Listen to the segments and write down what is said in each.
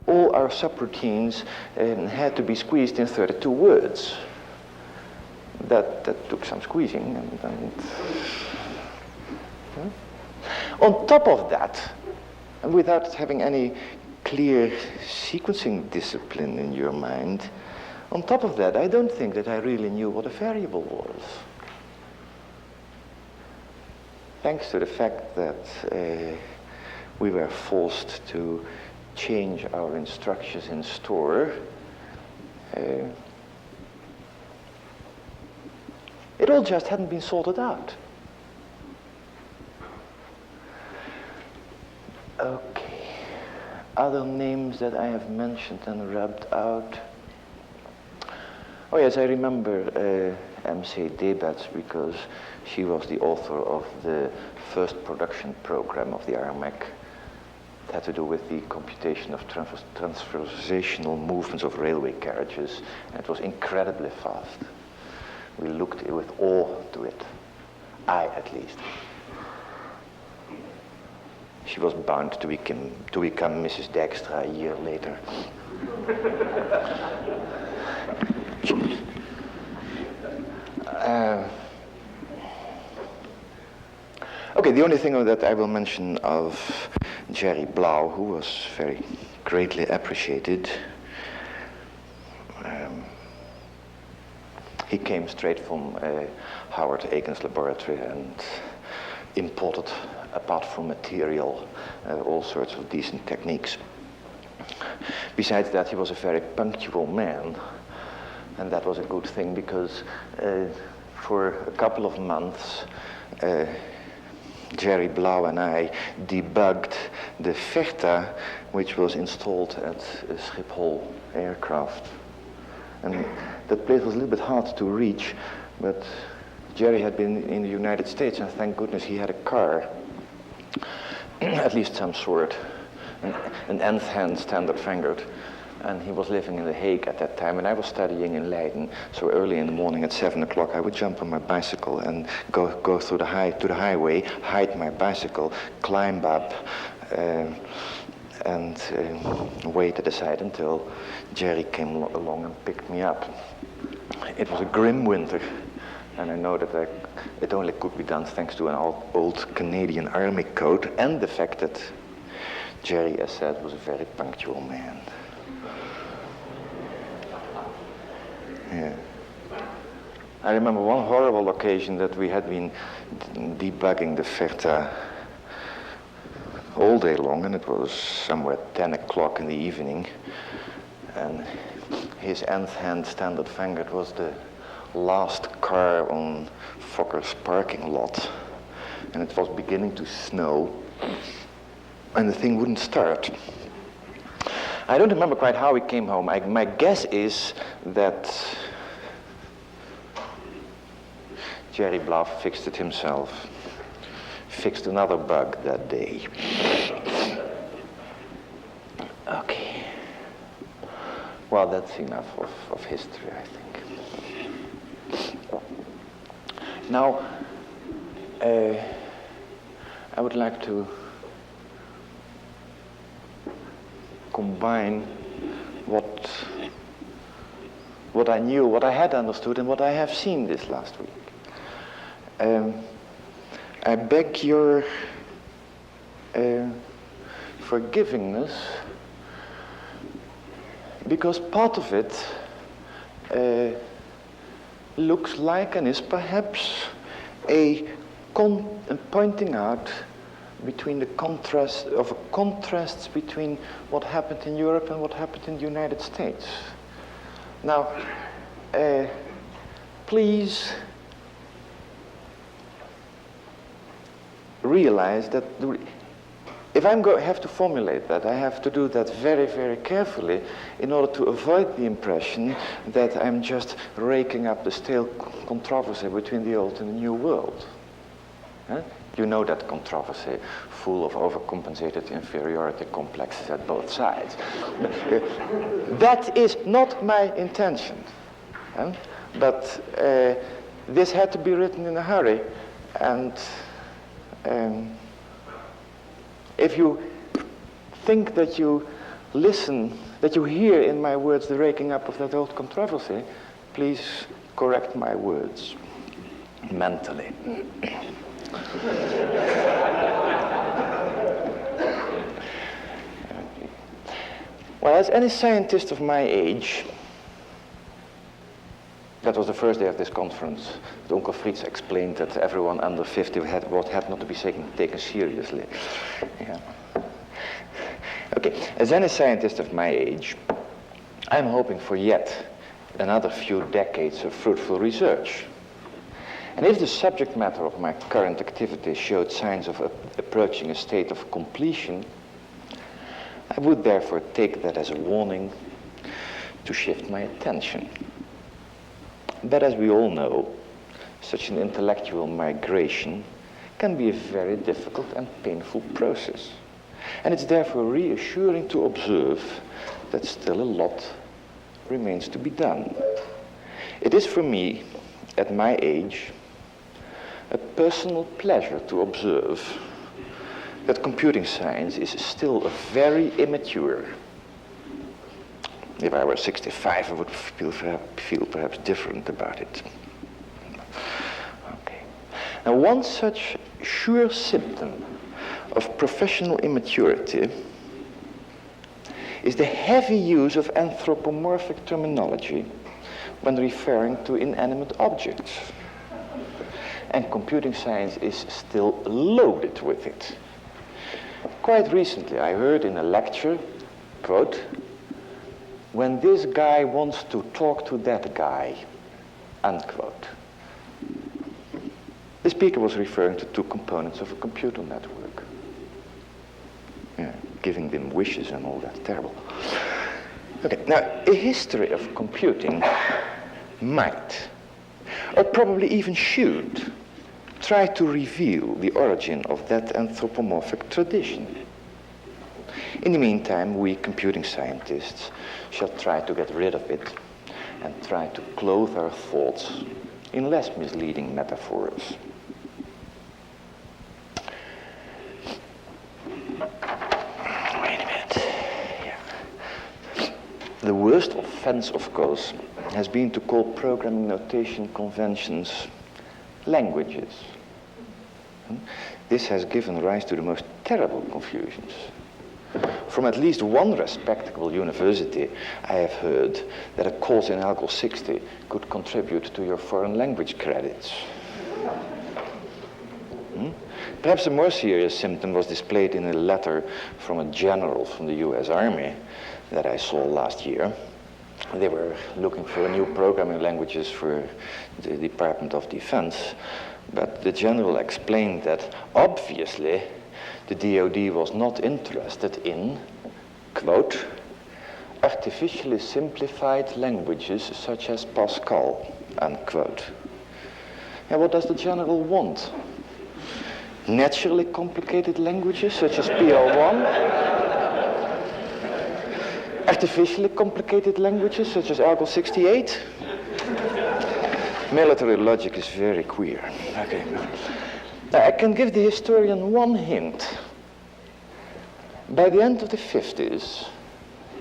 all our subroutines had to be squeezed in 32 words. That took some squeezing. On top of that, and without having any clear sequencing discipline in your mind, on top of that, I don't think that I really knew what a variable was. Thanks to the fact that we were forced to change our instructions in store, it all just hadn't been sorted out. Okay. Other names that I have mentioned and rubbed out. Oh yes, I remember MC Debats because she was the author of the first production program of the RMAC. It had to do with the computation of transversational movements of railway carriages, and it was incredibly fast. We looked with awe to it. I, at least. She was bound to become Mrs. Dijkstra a year later. Okay, the only thing that I will mention of Jerry Blau, who was very greatly appreciated, he came straight from Howard Aiken's laboratory and imported, apart from material, all sorts of decent techniques. Besides that, he was a very punctual man, and that was a good thing because for a couple of months, Jerry Blau and I debugged the Vechta, which was installed at Schiphol aircraft. And that place was a little bit hard to reach, but Jerry had been in the United States, and thank goodness he had a car, at least some sort, an nth-hand standard Vanguard. And he was living in The Hague at that time, and I was studying in Leiden. So early in the morning at 7 o'clock, I would jump on my bicycle and go through the highway, hide my bicycle, climb up, and wait at the side until Jerry came along and picked me up. It was a grim winter, and I know that it only could be done thanks to an old Canadian Army code and the fact that Jerry, as said, was a very punctual man. Yeah. I remember one horrible occasion that we had been debugging the Vechta all day long, and it was somewhere 10 o'clock in the evening, and his nth-hand standard Vanguard was the last car on Fokker's parking lot, and it was beginning to snow, and the thing wouldn't start. I don't remember quite how he came home. My guess is that Jerry Blau fixed it himself, fixed another bug that day. Okay. Well, that's enough of history, I think. Now, I would like to combine what I knew, what I had understood, and what I have seen this last week. I beg your forgivingness, because part of it looks like and is perhaps a pointing out between the contrasts between what happened in Europe and what happened in the United States. Now, please realize that if I'm going to have to formulate that, I have to do that very, very carefully in order to avoid the impression that I'm just raking up the stale controversy between the old and the new world. Huh? You know that controversy, full of overcompensated inferiority complexes at both sides. That is not my intention. Huh? But this had to be written in a hurry, and if you think that you listen, that you hear in my words the raking up of that old controversy, please correct my words mentally. Well, as any scientist of my age, that was the first day of this conference, that Uncle Fritz explained that everyone under 50 had not to be taken seriously. Yeah. Okay, as any scientist of my age, I'm hoping for yet another few decades of fruitful research. And if the subject matter of my current activity showed signs of approaching a state of completion, I would therefore take that as a warning to shift my attention. But as we all know, such an intellectual migration can be a very difficult and painful process. And it's therefore reassuring to observe that still a lot remains to be done. It is for me, at my age, a personal pleasure to observe that computing science is still very immature. If I were 65, I would feel perhaps different about it. Okay. Now, one such sure symptom of professional immaturity is the heavy use of anthropomorphic terminology when referring to inanimate objects. And computing science is still loaded with it. Quite recently, I heard in a lecture, quote, "When this guy wants to talk to that guy," unquote. The speaker was referring to two components of a computer network. Yeah, giving them wishes and all that, terrible. Okay, now, a history of computing might, or probably even should, try to reveal the origin of that anthropomorphic tradition. In the meantime, we computing scientists shall try to get rid of it and try to clothe our thoughts in less misleading metaphors. Wait a minute. Yeah. The worst offense, of course, has been to call programming notation conventions languages. This has given rise to the most terrible confusions. From at least one respectable university, I have heard that a course in Algol 60 could contribute to your foreign language credits. Perhaps a more serious symptom was displayed in a letter from a general from the US Army that I saw last year. They were looking for new programming languages for the Department of Defense, but the general explained that obviously the DoD was not interested in, quote, artificially simplified languages such as Pascal, unquote. And what does the general want? Naturally complicated languages such as PL1? Artificially complicated languages such as Algol 68? Military logic is very queer. Okay. Now, I can give the historian one hint. By the end of the 50s,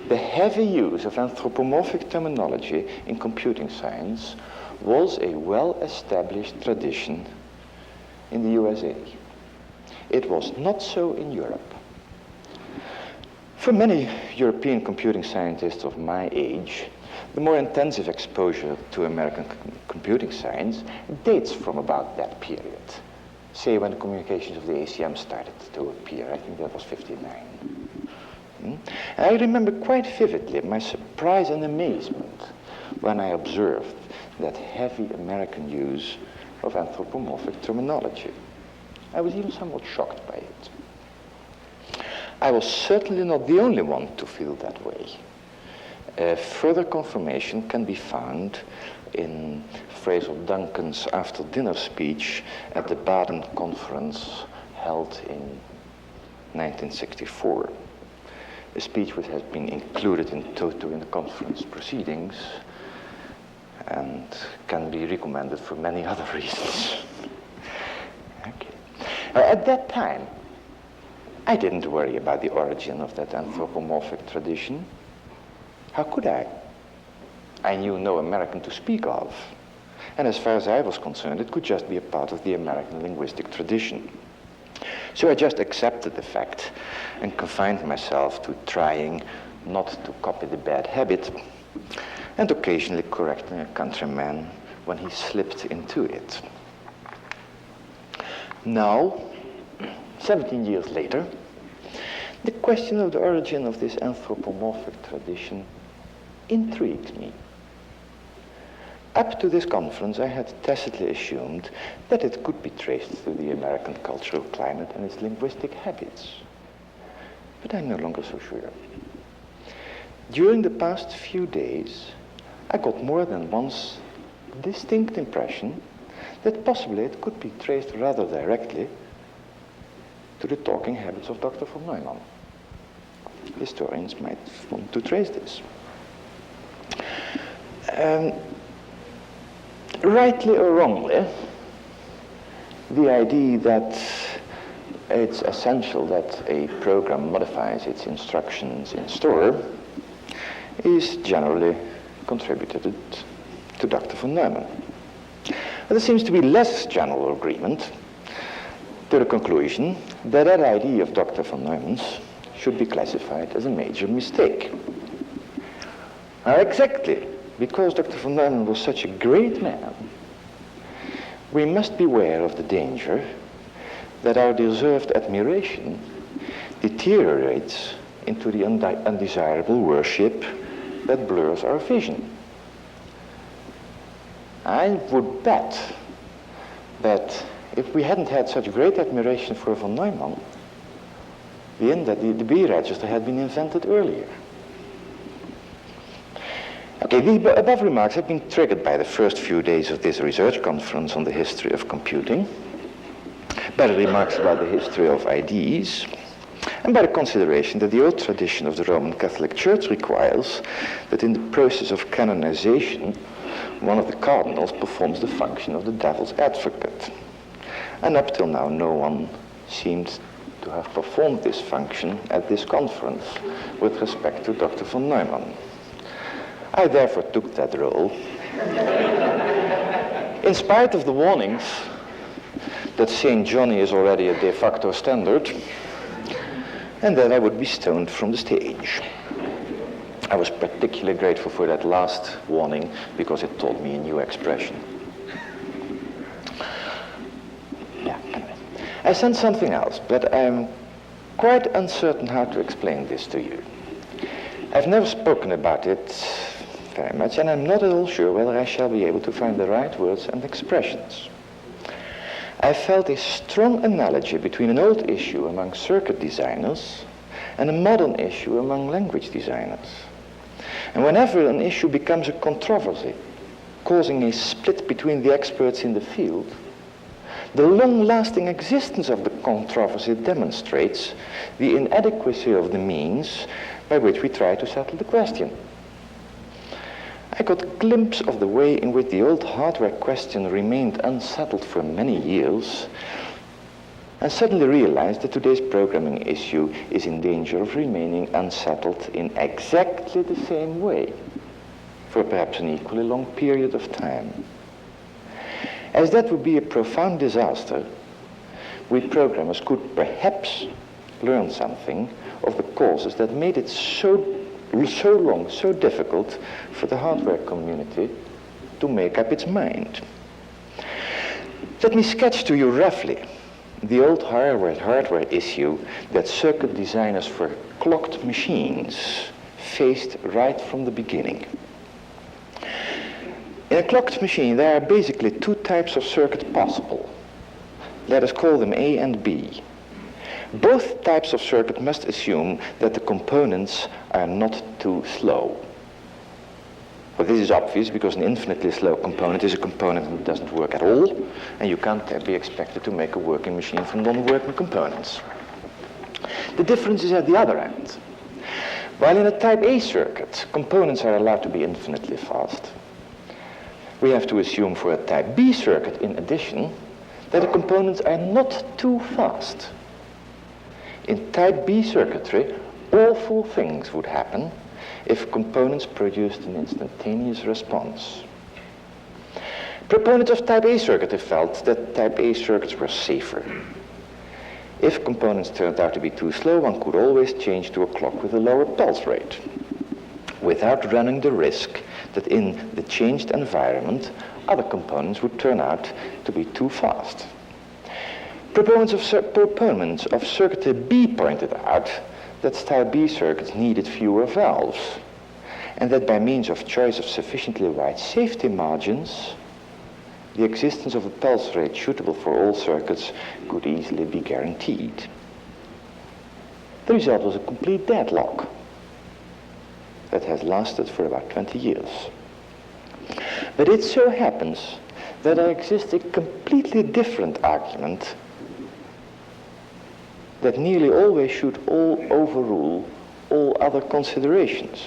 the heavy use of anthropomorphic terminology in computing science was a well-established tradition in the USA. It was not so in Europe. For many European computing scientists of my age, the more intensive exposure to American computing science dates from about that period. Say when the communications of the ACM started to appear. I think that was 59. I remember quite vividly my surprise and amazement when I observed that heavy American use of anthropomorphic terminology. I was even somewhat shocked by it. I was certainly not the only one to feel that way. Further confirmation can be found in Fraser Duncan's after-dinner speech at the Baden Conference held in 1964. A speech which has been included in toto in the conference proceedings and can be recommended for many other reasons. Okay. At that time, I didn't worry about the origin of that anthropomorphic tradition. How could I? I knew no American to speak of. And as far as I was concerned, it could just be a part of the American linguistic tradition. So I just accepted the fact and confined myself to trying not to copy the bad habit and occasionally correcting a countryman when he slipped into it. Now, 17 years later, the question of the origin of this anthropomorphic tradition intrigues me. Up to this conference, I had tacitly assumed that it could be traced to the American cultural climate and its linguistic habits. But I'm no longer so sure. During the past few days, I got more than once distinct impression that possibly it could be traced rather directly to the talking habits of Dr. von Neumann. Historians might want to trace this. Rightly or wrongly, the idea that it's essential that a program modifies its instructions in store is generally contributed to Dr. von Neumann. But there seems to be less general agreement to the conclusion that that idea of Dr. von Neumann's should be classified as a major mistake. Now, exactly because Dr. von Neumann was such a great man, we must beware of the danger that our deserved admiration deteriorates into the undesirable worship that blurs our vision. I would bet that if we hadn't had such great admiration for von Neumann, the B register had been invented earlier. Okay, the above remarks have been triggered by the first few days of this research conference on the history of computing, by the remarks about the history of IDs, and by the consideration that the old tradition of the Roman Catholic Church requires that in the process of canonization, one of the cardinals performs the function of the devil's advocate. And up till now, no one seemed to have performed this function at this conference with respect to Dr. von Neumann. I therefore took that role, in spite of the warnings that St. Johnny is already a de facto standard, and that I would be stoned from the stage. I was particularly grateful for that last warning because it taught me a new expression. Anyway. I sensed something else, but I'm quite uncertain how to explain this to you. I've never spoken about it very much, and I'm not at all sure whether I shall be able to find the right words and expressions. I felt a strong analogy between an old issue among circuit designers and a modern issue among language designers. And whenever an issue becomes a controversy, causing a split between the experts in the field, the long-lasting existence of the controversy demonstrates the inadequacy of the means by which we try to settle the question. I got a glimpse of the way in which the old hardware question remained unsettled for many years, and suddenly realized that today's programming issue is in danger of remaining unsettled in exactly the same way for perhaps an equally long period of time. As that would be a profound disaster, we programmers could perhaps learn something of the causes that made it so long, so difficult for the hardware community to make up its mind. Let me sketch to you roughly the old hardware issue that circuit designers for clocked machines faced right from the beginning. In a clocked machine, there are basically two types of circuit possible. Let us call them A and B. Both types of circuit must assume that the components are not too slow. Well, this is obvious because an infinitely slow component is a component that doesn't work at all, and you can't be expected to make a working machine from non-working components. The difference is at the other end. While in a type A circuit, components are allowed to be infinitely fast, we have to assume for a type B circuit, in addition, that the components are not too fast. In type B circuitry, awful things would happen if components produced an instantaneous response. Proponents of type A circuitry felt that type A circuits were safer. If components turned out to be too slow, one could always change to a clock with a lower pulse rate, without running the risk that in the changed environment, other components would turn out to be too fast. Proponents of circuitry B pointed out that type B circuits needed fewer valves, and that by means of choice of sufficiently wide safety margins, the existence of a pulse rate suitable for all circuits could easily be guaranteed. The result was a complete deadlock that has lasted for about 20 years. But it so happens that there exists a completely different argument that nearly always should overrule all other considerations.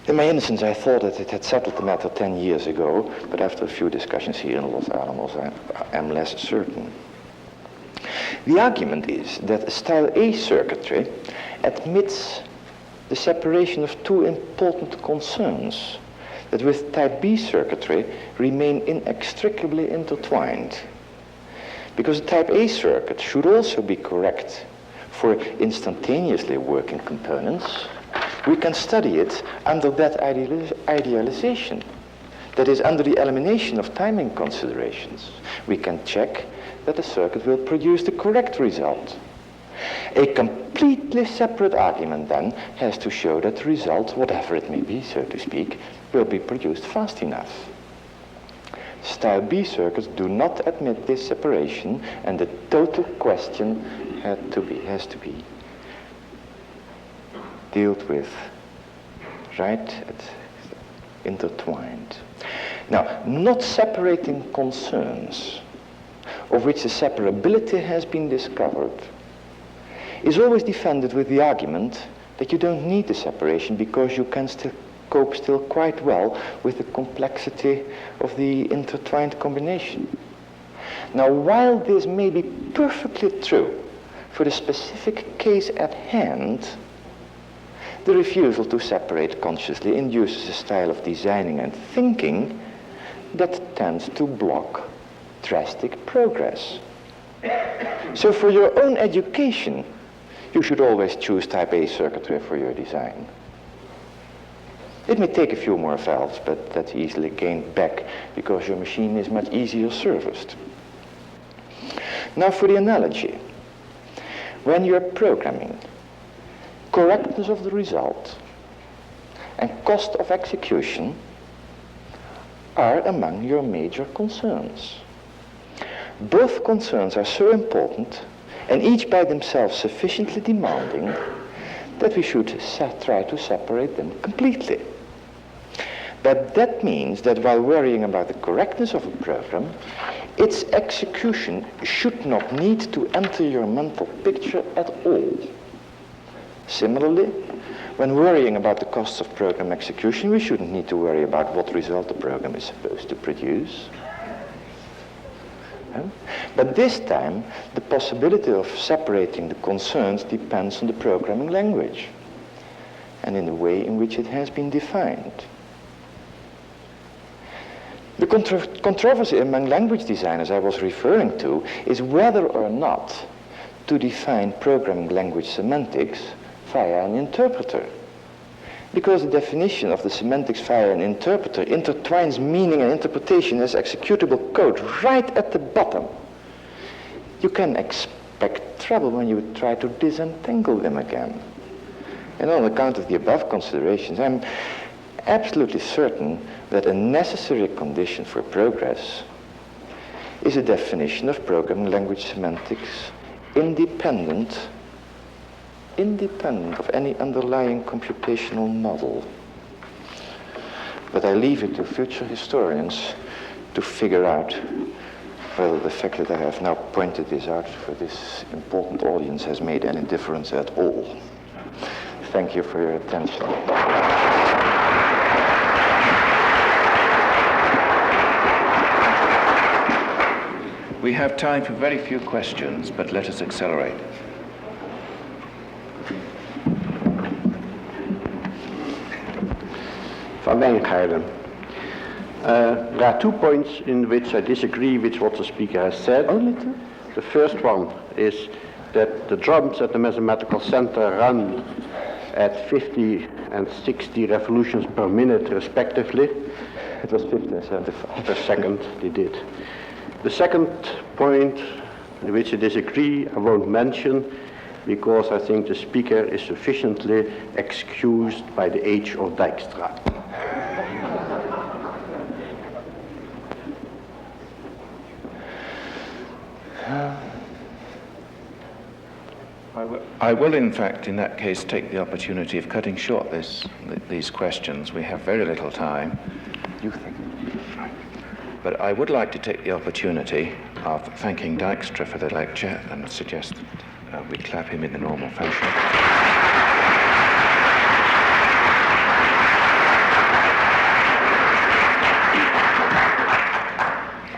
In my innocence, I thought that it had settled the matter 10 years ago, but after a few discussions here in Los Alamos, I am less certain. The argument is that style A circuitry admits the separation of two important concerns that with type B circuitry remain inextricably intertwined. Because a type A circuit should also be correct for instantaneously working components, we can study it under that idealization. That is, under the elimination of timing considerations. We can check that the circuit will produce the correct result. A completely separate argument then has to show that the result, whatever it may be, so to speak, will be produced fast enough. Style B circuits do not admit this separation, and the total question has to be dealt with intertwined. Now, not separating concerns of which the separability has been discovered is always defended with the argument that you don't need the separation because you can cope still quite well with the complexity of the intertwined combination. Now, while this may be perfectly true for the specific case at hand, the refusal to separate consciously induces a style of designing and thinking that tends to block drastic progress. So for your own education, you should always choose type A circuitry for your design. It may take a few more valves, but that's easily gained back because your machine is much easier serviced. Now for the analogy. When you're programming, correctness of the result and cost of execution are among your major concerns. Both concerns are so important and each by themselves sufficiently demanding that we should try to separate them completely. But that means that while worrying about the correctness of a program, its execution should not need to enter your mental picture at all. Similarly, when worrying about the costs of program execution, we shouldn't need to worry about what result the program is supposed to produce. But this time, the possibility of separating the concerns depends on the programming language and in the way in which it has been defined. The controversy among language designers I was referring to is whether or not to define programming language semantics via an interpreter. Because the definition of the semantics via an interpreter intertwines meaning and interpretation as executable code right at the bottom. You can expect trouble when you try to disentangle them again. And on account of the above considerations, I'm absolutely certain that a necessary condition for progress is a definition of programming language semantics independent of any underlying computational model. But I leave it to future historians to figure out whether the fact that I have now pointed this out for this important audience has made any difference at all. Thank you for your attention. We have time for very few questions, but let us accelerate. Van Wijngaarden. There are 2 points in which I disagree with what the speaker has said. Only two? The first one is that the drums at the mathematical center run at 50 and 60 revolutions per minute respectively. It was 50 and 75. Per second they did. The second point in which I disagree I won't mention because I think the speaker is sufficiently excused by the age of Dijkstra. I will, in fact, in that case, take the opportunity of cutting short these questions. We have very little time. You think? But I would like to take the opportunity of thanking Dijkstra for the lecture and suggest that we clap him in the normal fashion.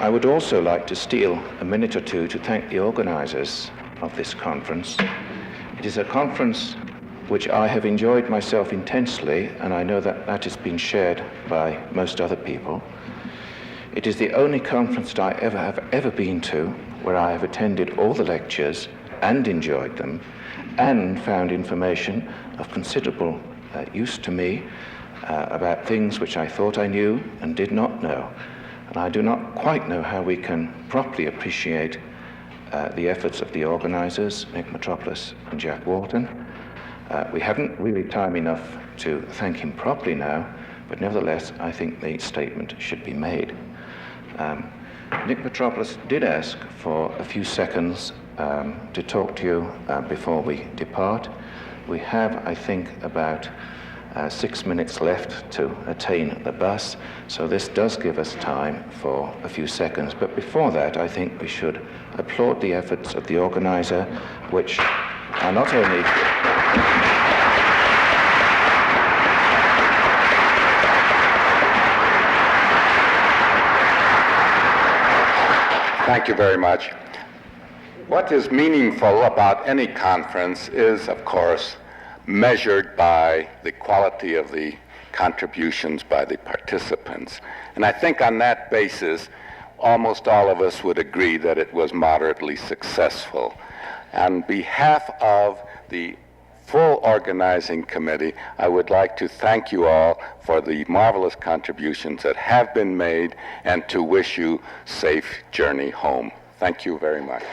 I would also like to steal a minute or two to thank the organizers of this conference. It is a conference which I have enjoyed myself intensely, and I know that that has been shared by most other people. It is the only conference that I have ever been to where I have attended all the lectures and enjoyed them and found information of considerable use to me about things which I thought I knew and did not know. And I do not quite know how we can properly appreciate the efforts of the organizers, Nick Metropolis and Jack Walton. We haven't really time enough to thank him properly now, but nevertheless, I think the statement should be made. Nick Metropolis did ask for a few seconds to talk to you before we depart. We have, I think, about 6 minutes left to attain the bus, so this does give us time for a few seconds. But before that, I think we should applaud the efforts of the organizer, which are not only... Thank you very much. What is meaningful about any conference is, of course, measured by the quality of the contributions by the participants. And I think on that basis, almost all of us would agree that it was moderately successful. On behalf of the full organizing committee, I would like to thank you all for the marvelous contributions that have been made and to wish you safe journey home. Thank you very much.